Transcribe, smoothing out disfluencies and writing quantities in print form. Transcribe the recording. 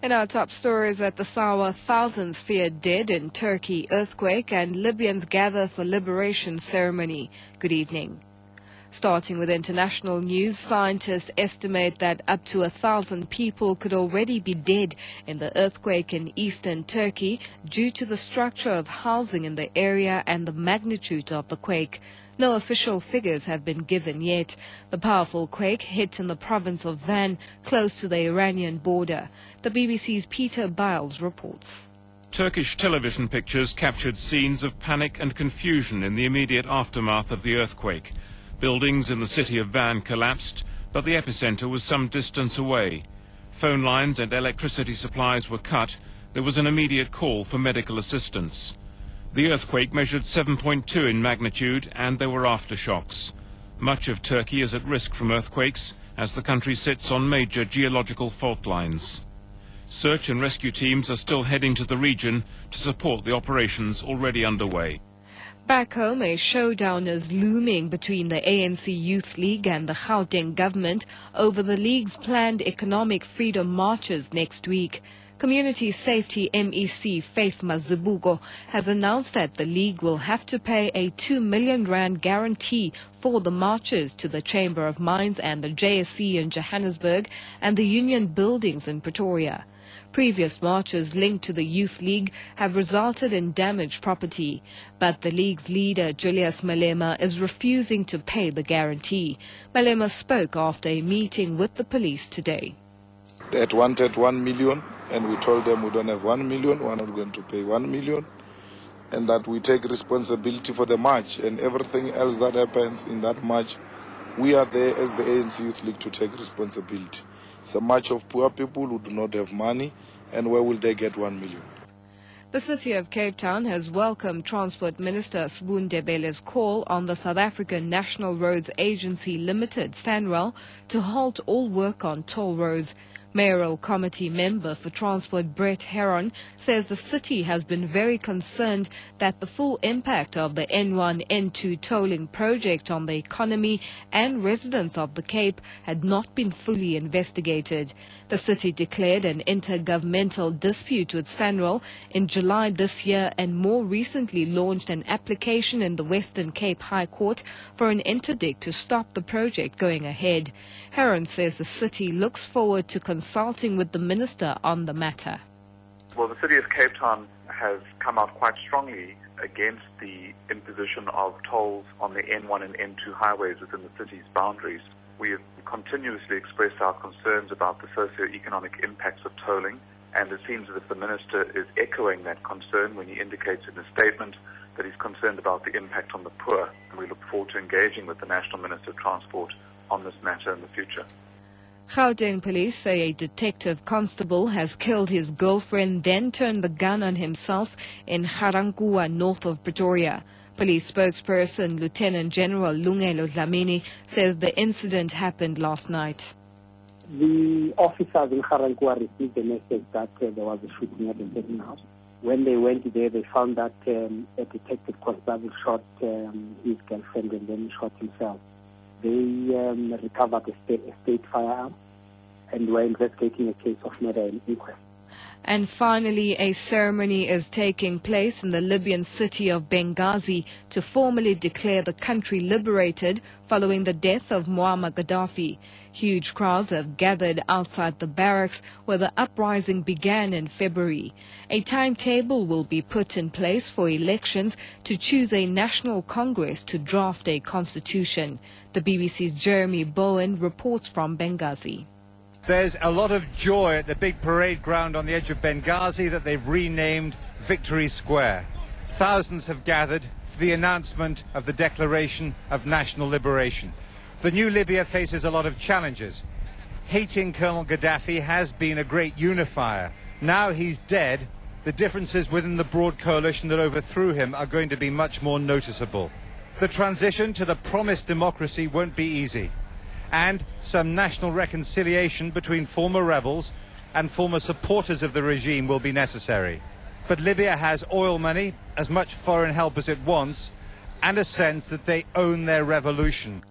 In our top stories, at the Sawa, thousands feared dead in Turkey earthquake and Libyans gather for liberation ceremony. Good evening. Starting with international news, scientists estimate that up to 1,000 people could already be dead in the earthquake in eastern Turkey due to the structure of housing in the area and the magnitude of the quake. No official figures have been given yet. The powerful quake hit in the province of Van, close to the Iranian border. The BBC's Peter Biles reports. Turkish television pictures captured scenes of panic and confusion in the immediate aftermath of the earthquake. Buildings in the city of Van collapsed, but the epicenter was some distance away. Phone lines and electricity supplies were cut. There was an immediate call for medical assistance. The earthquake measured 7.2 in magnitude, and there were aftershocks. Much of Turkey is at risk from earthquakes, as the country sits on major geological fault lines. Search and rescue teams are still heading to the region to support the operations already underway. Back home, a showdown is looming between the ANC Youth League and the Gauteng government over the league's planned economic freedom marches next week. Community Safety MEC Faith Mazibuko has announced that the league will have to pay a R2 million guarantee for the marches to the Chamber of Mines and the JSE in Johannesburg and the Union buildings in Pretoria. Previous marches linked to the Youth League have resulted in damaged property, but the league's leader, Julius Malema, is refusing to pay the guarantee. Malema spoke after a meeting with the police today. They had wanted 1 million, and we told them we don't have 1 million, we're not going to pay 1 million, and that we take responsibility for the march and everything else that happens in that march. We are there as the ANC Youth League to take responsibility. It's a march of poor people who do not have money, and where will they get 1 million? The city of Cape Town has welcomed Transport Minister Sbu Ndebele's call on the South African National Roads Agency Limited, SANRAL, to halt all work on toll roads. Mayoral Committee member for Transport Brett Heron says the city has been very concerned that the full impact of the N1, N2 tolling project on the economy and residents of the Cape had not been fully investigated. The city declared an intergovernmental dispute with SANRAL in July this year and more recently launched an application in the Western Cape High Court for an interdict to stop the project going ahead. Heron says the city looks forward to consulting with the minister on the matter. Well, the city of Cape Town has come out quite strongly against the imposition of tolls on the N1 and N2 highways within the city's boundaries. We have continuously expressed our concerns about the socio-economic impacts of tolling, and it seems as if the minister is echoing that concern when he indicates in his statement that he's concerned about the impact on the poor, and we look forward to engaging with the National Minister of Transport on this matter in the future. Gauteng police say a detective constable has killed his girlfriend, then turned the gun on himself in Ga-Rankuwa, north of Pretoria. Police spokesperson Lieutenant General Lungelo Dlamini says the incident happened last night. The officers in Ga-Rankuwa received a message that there was a shooting at a certain house. When they went there, they found that a detective constable shot his girlfriend and then shot himself. They recovered a state firearm and were investigating a case of murder and inquest. And finally, a ceremony is taking place in the Libyan city of Benghazi to formally declare the country liberated following the death of Muammar Gaddafi. Huge crowds have gathered outside the barracks where the uprising began in February. A timetable will be put in place for elections to choose a national congress to draft a constitution. The BBC's Jeremy Bowen reports from Benghazi. There's a lot of joy at the big parade ground on the edge of Benghazi that they've renamed Victory Square. Thousands have gathered for the announcement of the Declaration of National Liberation. The new Libya faces a lot of challenges. Hating Colonel Gaddafi has been a great unifier. Now he's dead, the differences within the broad coalition that overthrew him are going to be much more noticeable. The transition to the promised democracy won't be easy, and some national reconciliation between former rebels and former supporters of the regime will be necessary. But Libya has oil money, as much foreign help as it wants, and a sense that they own their revolution.